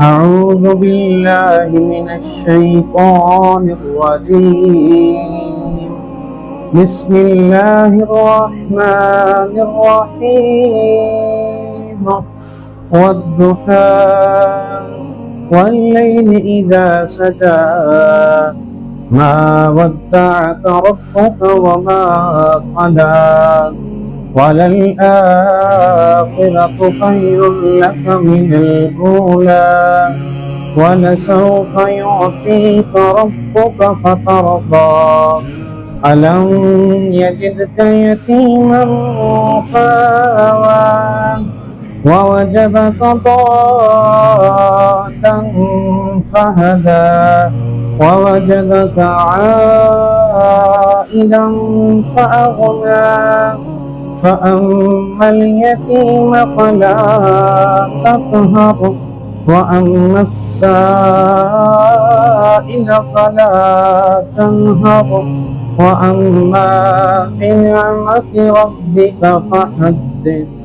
أعوذ بالله من الشيطان الرجيم. بسم الله الرحمن الرحيم. والضحى والليل إذا سجى ما ودعك ربك وما قلى وللآخرة خير لك من الأولى ولسوف يعطيك ربك فترضى ألم يجدك يتيما فآوى ووجدك ضالا فهدى ووجدك عائلا فأغنى فأما اليتيم فلا تقهر وأما السائل فلا تنهر وأما بنعمة ربك فحدث.